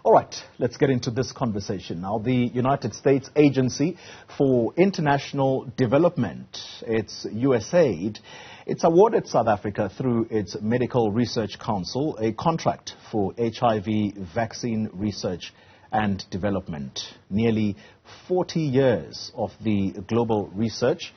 All right, let's get into this conversation now. The United States Agency for International Development, it's USAID, it's awarded South Africa through its Medical Research Council a contract for HIV vaccine research and development. Nearly 40 years of the global research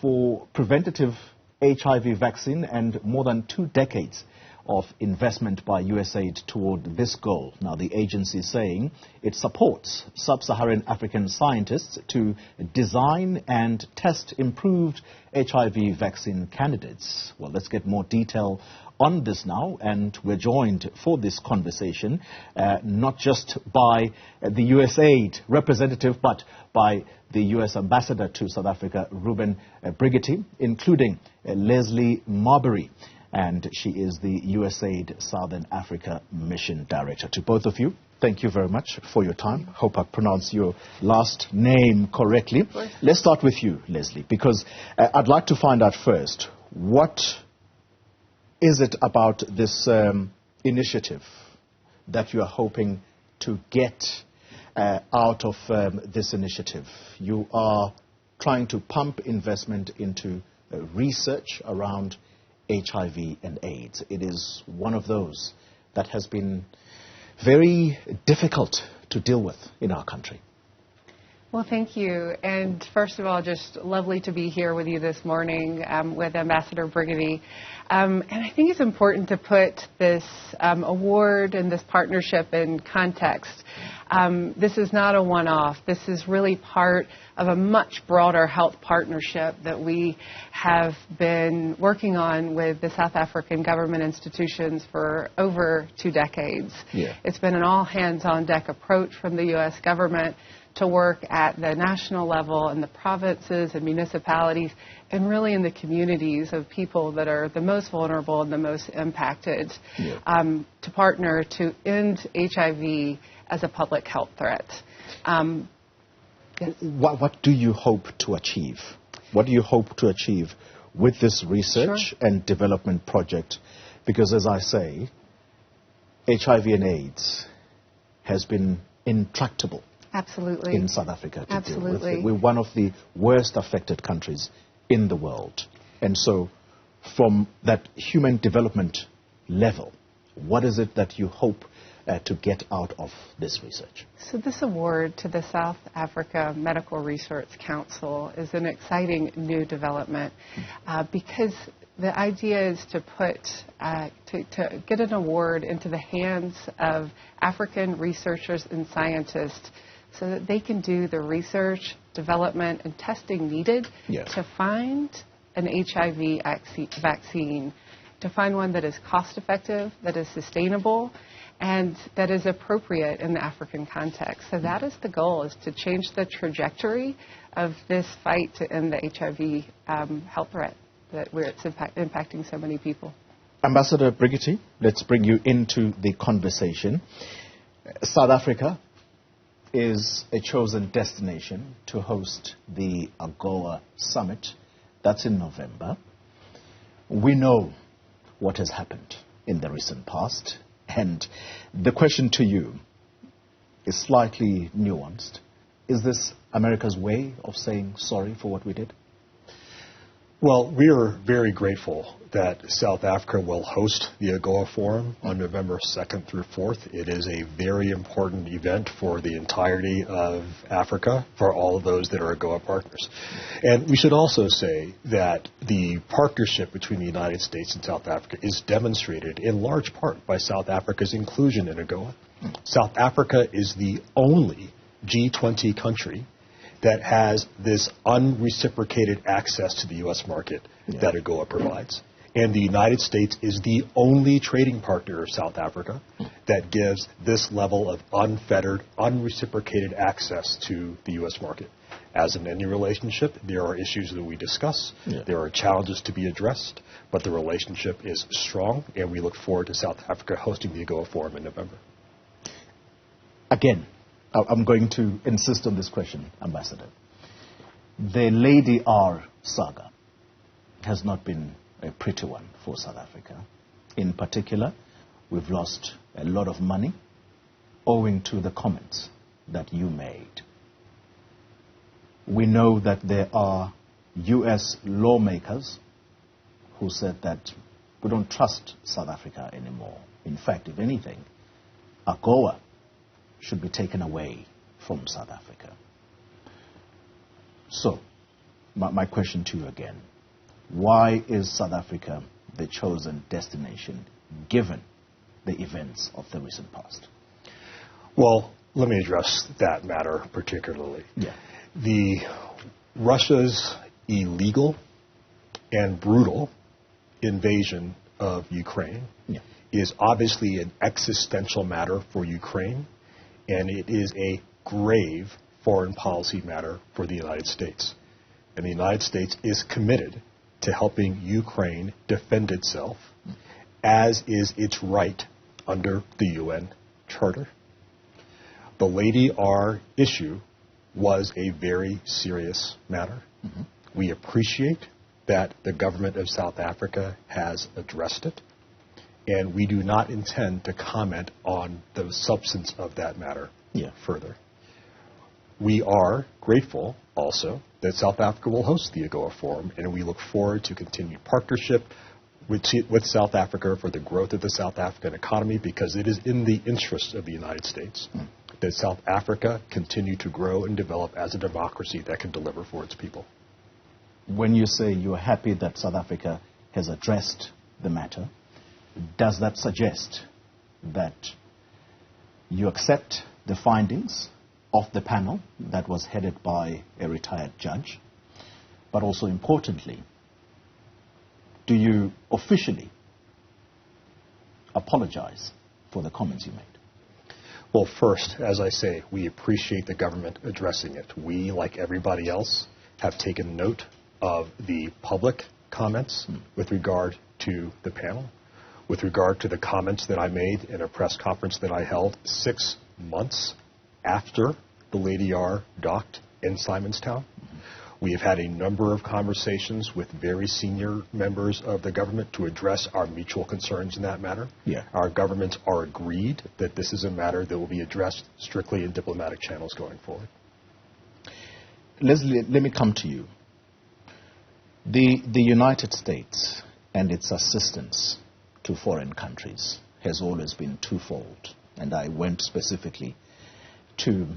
for preventative HIV vaccine and more than 2 decades of investment by USAID toward this goal. Now, the agency is saying it supports sub-Saharan African scientists to design and test improved HIV vaccine candidates. Well, let's get more detail on this now, and we're joined for this conversation not just by the USAID representative, but by the U.S. Ambassador to South Africa, Reuben Brigety, including Leslie Marbury, and she is the USAID Southern Africa Mission Director. To both of you, thank you very much for your time. Hope I pronounced your last name correctly. Let's start with you, Leslie, because I'd like to find out first, what is it about this initiative that you are hoping to get out of this initiative? You are trying to pump investment into research around HIV and AIDS. It is one of those that has been very difficult to deal with in our country. Well, thank you. And first of all, just lovely to be here with you this morning with Ambassador Brigety. And I think it's important to put this award and this partnership in context. This is not a one-off. This is really part of a much broader health partnership that we have been working on with the South African government institutions for over 2 decades. Yeah. It's been an all-hands-on-deck approach from the U.S. government to work at the national level in the provinces and municipalities and really in the communities of people that are the most vulnerable and the most impacted, to partner to end HIV as a public health threat. Yes. What do you hope to achieve? What do you hope to achieve with this research and development project? Because as I say, HIV and AIDS has been intractable. Absolutely. In South Africa to deal with. We're one of the worst affected countries in the world. And so from that human development level, what is it that you hope to get out of this research? So this award to the South Africa Medical Research Council is an exciting new development because the idea is to put, to get an award into the hands of African researchers and scientists so that they can do the research, development, and testing needed to find an HIV vaccine, to find one that is cost-effective, that is sustainable, and that is appropriate in the African context. So that is the goal, is to change the trajectory of this fight to end the HIV health threat where it's impacting so many people. Ambassador Brigety, let's bring you into the conversation. South Africa is a chosen destination to host the AGOA Summit. That's in November. We know what has happened in the recent past, and the question to you is slightly nuanced. Is this America's way of saying sorry for what we did? Well, we are very grateful that South Africa will host the AGOA Forum on November 2nd through 4th. It is a very important event for the entirety of Africa, for all of those that are AGOA partners. And we should also say that the partnership between the United States and South Africa is demonstrated in large part by South Africa's inclusion in AGOA. South Africa is the only G20 country that has this unreciprocated access to the U.S. market that AGOA provides. And the United States is the only trading partner of South Africa that gives this level of unfettered, unreciprocated access to the U.S. market. As in any relationship, there are issues that we discuss. There are challenges to be addressed, but the relationship is strong, and we look forward to South Africa hosting the AGOA Forum in November. Again, I'm going to insist on this question, Ambassador. The Lady R saga has not been a pretty one for South Africa. In particular, we've lost a lot of money owing to the comments that you made. We know that there are U.S. lawmakers who said that we don't trust South Africa anymore. In fact, if anything, AGOA should be taken away from South Africa. So, my question to you again, why is South Africa the chosen destination given the events of the recent past? Well, let me address that matter particularly. Yeah. Russia's illegal and brutal invasion of Ukraine is obviously an existential matter for Ukraine, and it is a grave foreign policy matter for the United States. And the United States is committed to helping Ukraine defend itself, as is its right under the UN Charter. The Lady R issue was a very serious matter. Mm-hmm. We appreciate that the government of South Africa has addressed it, and we do not intend to comment on the substance of that matter further. We are grateful also that South Africa will host the AGOA Forum, and we look forward to continued partnership with South Africa for the growth of the South African economy, because it is in the interest of the United States that South Africa continue to grow and develop as a democracy that can deliver for its people. When you say you're happy that South Africa has addressed the matter, does that suggest that you accept the findings of the panel that was headed by a retired judge? But also importantly, do you officially apologize for the comments you made? Well, first, as I say, we appreciate the government addressing it. We, like everybody else, have taken note of the public comments with regard to the panel, with regard to the comments that I made in a press conference that I held 6 months after the Lady R docked in Simonstown. We have had a number of conversations with very senior members of the government to address our mutual concerns in that matter. Yeah. Our governments are agreed that this is a matter that will be addressed strictly in diplomatic channels going forward. Leslie, let me come to you. The United States and its assistance to foreign countries has always been twofold. And I went specifically to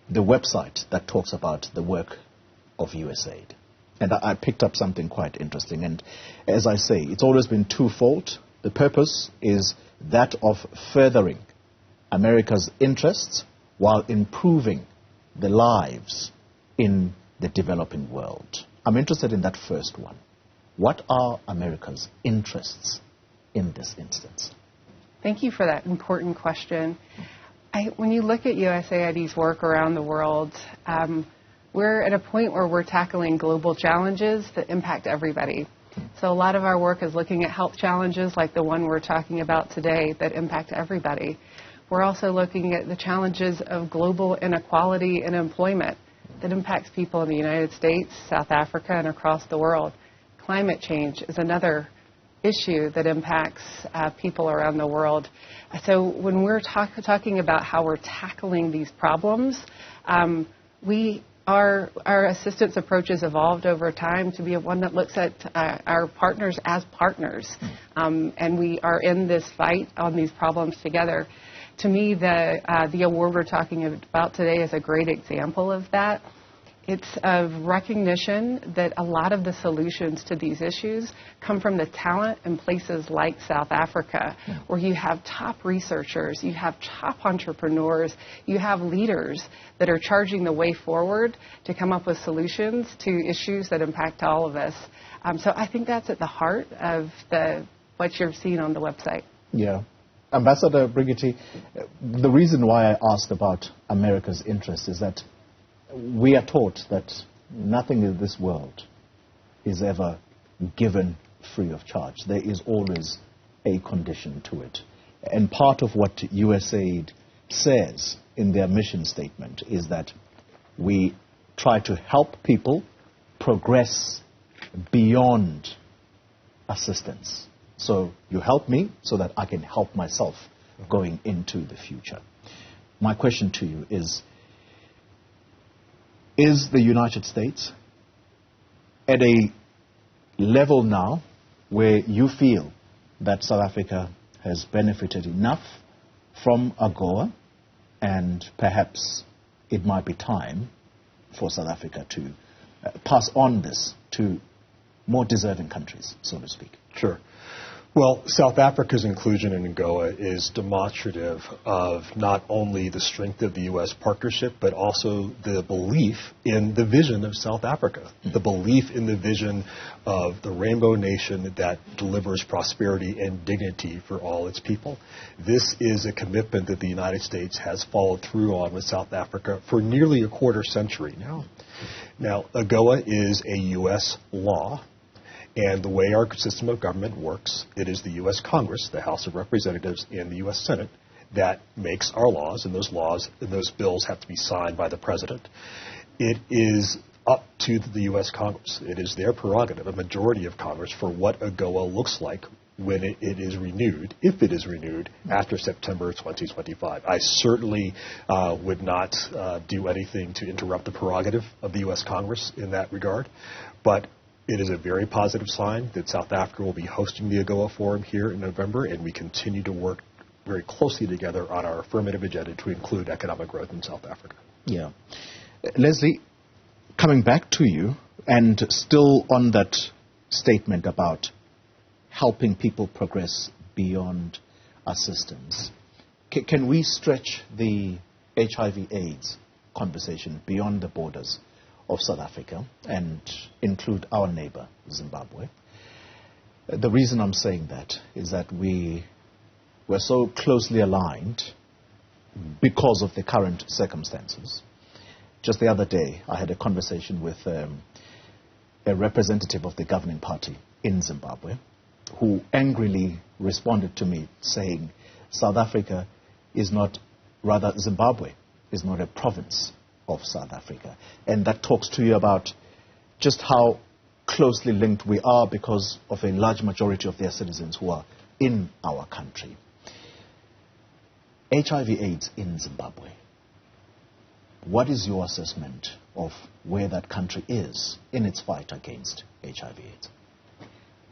the website that talks about the work of USAID. And I picked up something quite interesting. And as I say, it's always been twofold. The purpose is that of furthering America's interests while improving the lives in the developing world. I'm interested in that first one. What are America's interests in this instance? Thank you for that important question. When you look at USAID's work around the world, we're at a point where we're tackling global challenges that impact everybody. So a lot of our work is looking at health challenges like the one we're talking about today that impact everybody. We're also looking at the challenges of global inequality and employment that impacts people in the United States, South Africa, and across the world. Climate change is another issue that impacts people around the world. So when we're talking about how we're tackling these problems, our assistance approach has evolved over time to be one that looks at our partners as partners. And we are in this fight on these problems together. To me, the award we're talking about today is a great example of that. It's a recognition that a lot of the solutions to these issues come from the talent in places like South Africa, where you have top researchers, you have top entrepreneurs, you have leaders that are charging the way forward to come up with solutions to issues that impact all of us. So I think that's at the heart of what you're seeing on the website. Yeah. Ambassador Brigety, the reason why I asked about America's interest is that we are taught that nothing in this world is ever given free of charge. There is always a condition to it. And part of what USAID says in their mission statement is that we try to help people progress beyond assistance. So you help me so that I can help myself going into the future. my question to you is the United States at a level now where you feel that South Africa has benefited enough from AGOA, and perhaps it might be time for South Africa to pass on this to more deserving countries, so to speak? Sure. Well, South Africa's inclusion in AGOA is demonstrative of not only the strength of the U.S. partnership, but also the belief in the vision of South Africa, the belief in the vision of the rainbow nation that delivers prosperity and dignity for all its people. This is a commitment that the United States has followed through on with South Africa for nearly a quarter century now. Now, AGOA is a U.S. law. And the way our system of government works, it is the U.S. Congress, the House of Representatives, and the U.S. Senate that makes our laws, and those bills have to be signed by the President. It is up to the U.S. Congress. It is their prerogative, a majority of Congress, for what AGOA looks like when it is renewed, if it is renewed, after September 2025. I certainly would not do anything to interrupt the prerogative of the U.S. Congress in that regard, but it is a very positive sign that South Africa will be hosting the AGOA Forum here in November, and we continue to work very closely together on our affirmative agenda to include economic growth in South Africa. Yeah. Leslie, coming back to you, and still on that statement about helping people progress beyond assistance, can we stretch the HIV/AIDS conversation beyond the borders of South Africa and include our neighbor, Zimbabwe? The reason I'm saying that is that we're so closely aligned because of the current circumstances. Just the other day, I had a conversation with a representative of the governing party in Zimbabwe who angrily responded to me saying, Zimbabwe is not a province of South Africa. And that talks to you about just how closely linked we are because of a large majority of their citizens who are in our country. HIV/AIDS in Zimbabwe. What is your assessment of where that country is in its fight against HIV/AIDS?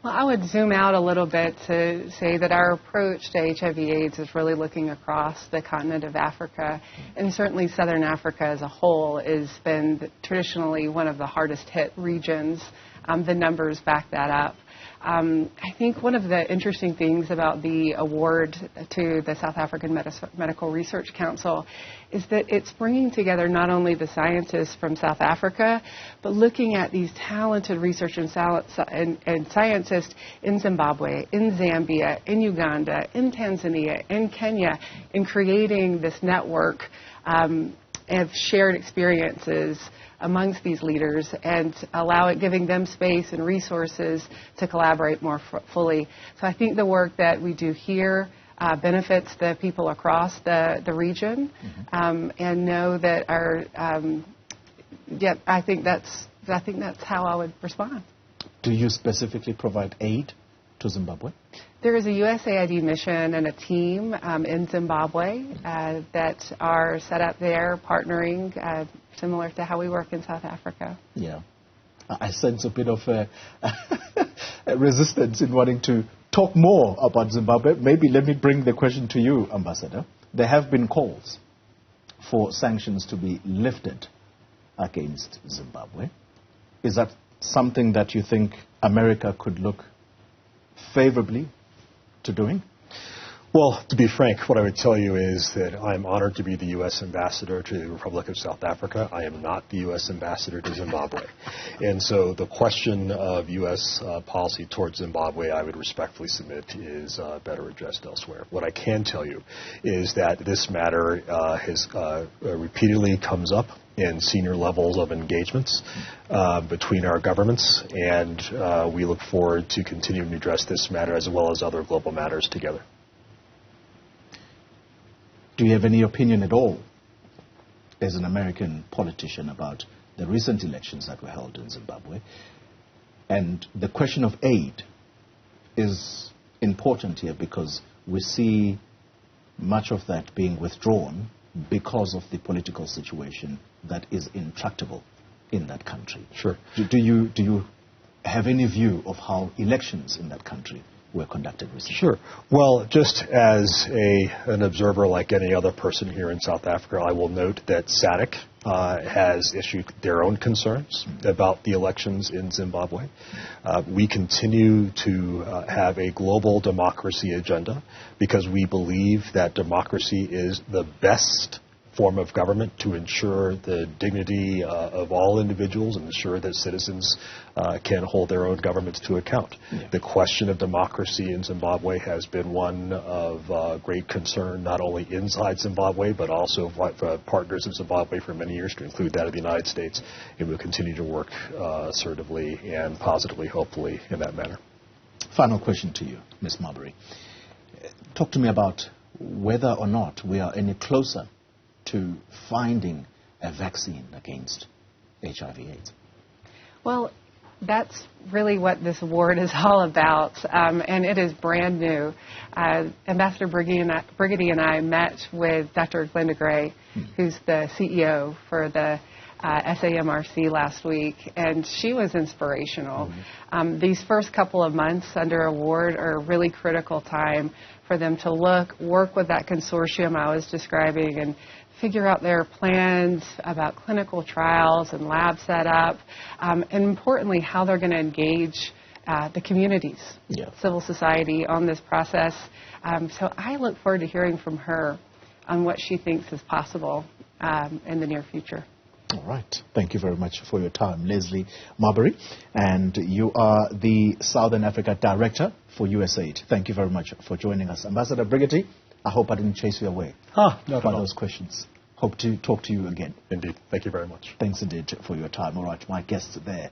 Well, I would zoom out a little bit to say that our approach to HIV/AIDS is really looking across the continent of Africa, and certainly Southern Africa as a whole has been traditionally one of the hardest hit regions. The numbers back that up. I think one of the interesting things about the award to the South African Medical Research Council is that it's bringing together not only the scientists from South Africa, but looking at these talented researchers and scientists in Zimbabwe, in Zambia, in Uganda, in Tanzania, in Kenya, in creating this network of shared experiences amongst these leaders and giving them space and resources to collaborate more fully. So I think the work that we do here benefits the people across the region, and know that I think that's how I would respond. Do you specifically provide aid to Zimbabwe? There is a USAID mission and a team in Zimbabwe that are set up there, partnering, similar to how we work in South Africa. Yeah. I sense a bit of resistance in wanting to talk more about Zimbabwe. Maybe let me bring the question to you, Ambassador. There have been calls for sanctions to be lifted against Zimbabwe. Is that something that you think America could look favorably to doing? Well, to be frank, what I would tell you is that I'm honored to be the U.S. ambassador to the Republic of South Africa. I am not the U.S. ambassador to Zimbabwe. And so the question of U.S. policy towards Zimbabwe, I would respectfully submit, is better addressed elsewhere. What I can tell you is that this matter has repeatedly comes up in senior levels of engagements between our governments, and we look forward to continuing to address this matter as well as other global matters together. Do you have any opinion at all, as an American politician, about the recent elections that were held in Zimbabwe? And the question of aid is important here because we see much of that being withdrawn because of the political situation that is intractable in that country. Sure. Do you have any view of how elections in that country were conducted recently? Sure. Well, just as an observer like any other person here in South Africa, I will note that SADC has issued their own concerns about the elections in Zimbabwe. We continue to have a global democracy agenda because we believe that democracy is the best form of government to ensure the dignity of all individuals and ensure that citizens can hold their own governments to account. Yeah. The question of democracy in Zimbabwe has been one of great concern, not only inside Zimbabwe, but also for partners in Zimbabwe for many years, to include that of the United States. And we'll continue to work assertively and positively, hopefully, in that manner. Final question to you, Ms. Marbury. Talk to me about whether or not we are any closer to finding a vaccine against HIV/AIDS? Well, that's really what this award is all about, and it is brand new. Ambassador Brigety and I met with Dr. Glenda Gray, who's the CEO for the SAMRC last week, and she was inspirational. These first couple of months under award are a really critical time for them to work with that consortium I was describing and figure out their plans about clinical trials and lab setup, and importantly, how they're going to engage the communities, civil society on this process. So I look forward to hearing from her on what she thinks is possible in the near future. All right. Thank you very much for your time, Leslie Marbury. And you are the Southern Africa Director for USAID. Thank you very much for joining us. Ambassador Brigety, I hope I didn't chase you away Not by those questions. Hope to talk to you again. Indeed. Thank you very much. Thanks indeed for your time. All right, my guests there.